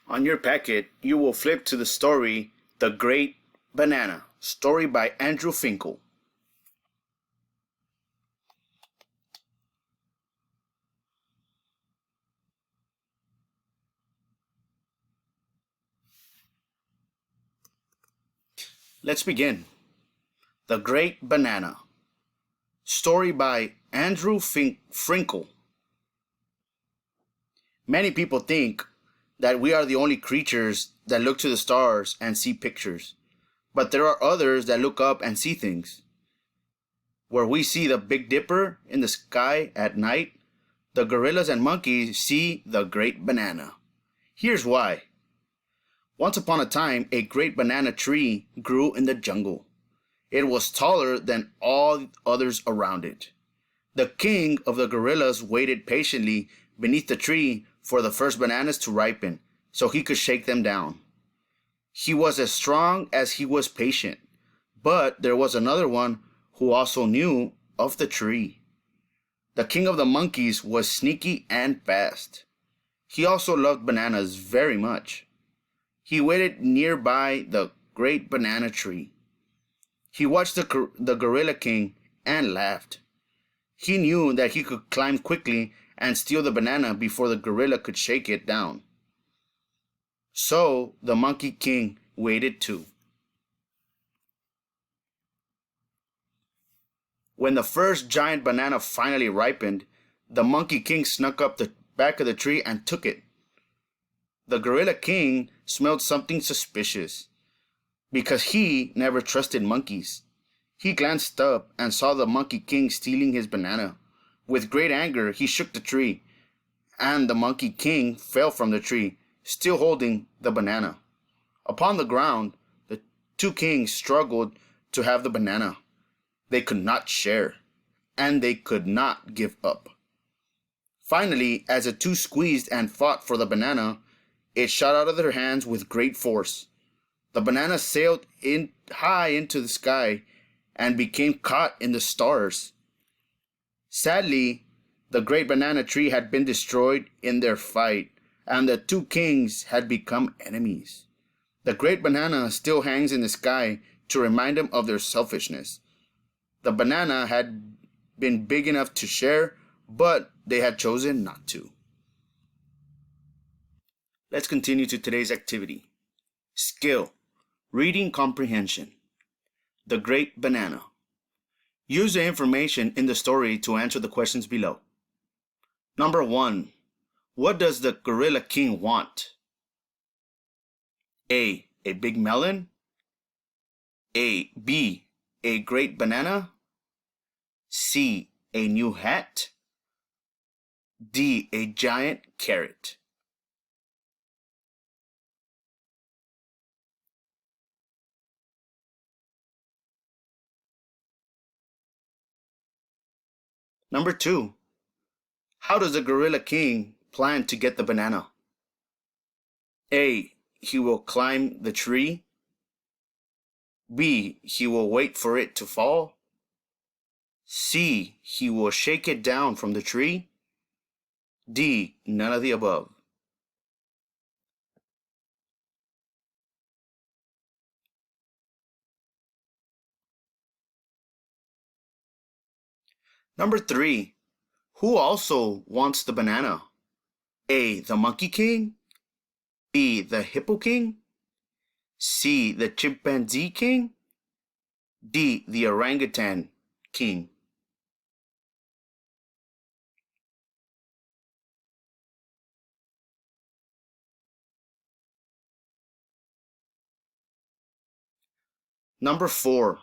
On your packet, you will flip to the story The Great Banana, story by Andrew Finkel. Let's begin. The Great Banana, story by Andrew Finkel. Many people think that we are the only creatures that look to the stars and see pictures, but there are others that look up and see things. Where we see the Big Dipper in the sky at night, the gorillas and monkeys see the Great Banana. Here's why. Once upon a time, a great banana tree grew in the jungle. It was taller than all others around it. The king of the gorillas waited patiently beneath the tree for the first bananas to ripen so he could shake them down. He was as strong as he was patient, but there was another one who also knew of the tree. The king of the monkeys was sneaky and fast. He also loved bananas very much. He waited nearby the great banana tree. He watched the gorilla king and laughed. He knew that he could climb quickly and steal the banana before the gorilla could shake it down. So the monkey king waited too. When the first giant banana finally ripened, the monkey king snuck up the back of the tree and took it. The gorilla king smelled something suspicious, because he never trusted monkeys. He glanced up and saw the monkey king stealing his banana. With great anger, he shook the tree, and the monkey king fell from the tree, still holding the banana. Upon the ground, the two kings struggled to have the banana. They could not share, and they could not give up. Finally, as the two squeezed and fought for the banana, it shot out of their hands with great force. The banana sailed high into the sky and became caught in the stars. Sadly, the great banana tree had been destroyed in their fight, and the two kings had become enemies. The great banana still hangs in the sky to remind them of their selfishness. The banana had been big enough to share, but they had chosen not to. Let's continue to today's activity. Skill: reading comprehension. The Great Banana. Use the information in the story to answer the questions below. Number 1. What does the gorilla king want? A big melon. B, a great banana. C, a new hat. D, a giant carrot. Number 2. How does the gorilla king plan to get the banana? A, he will climb the tree. B, he will wait for it to fall. C, he will shake it down from the tree. D, none of the above. Number 3. Who also wants the banana? A, the monkey king. B, the hippo king. C, the chimpanzee king. D, the orangutan king. Number 4.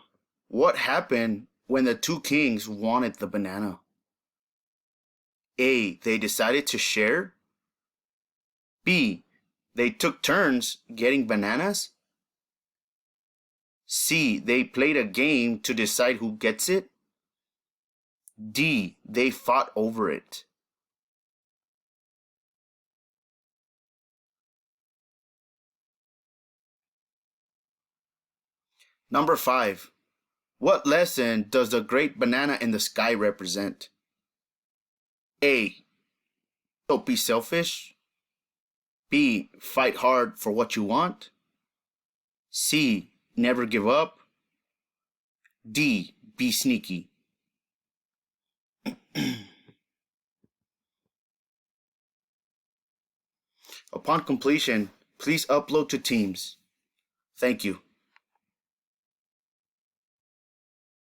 What happened when the two kings wanted the banana? A, they decided to share. B, they took turns getting bananas. C, they played a game to decide who gets it. D, they fought over it. Number 5. What lesson does the great banana in the sky represent? A, don't be selfish. B. Fight hard for what you want. C. Never give up. D. Be sneaky. Upon completion, please upload to Teams. Thank you.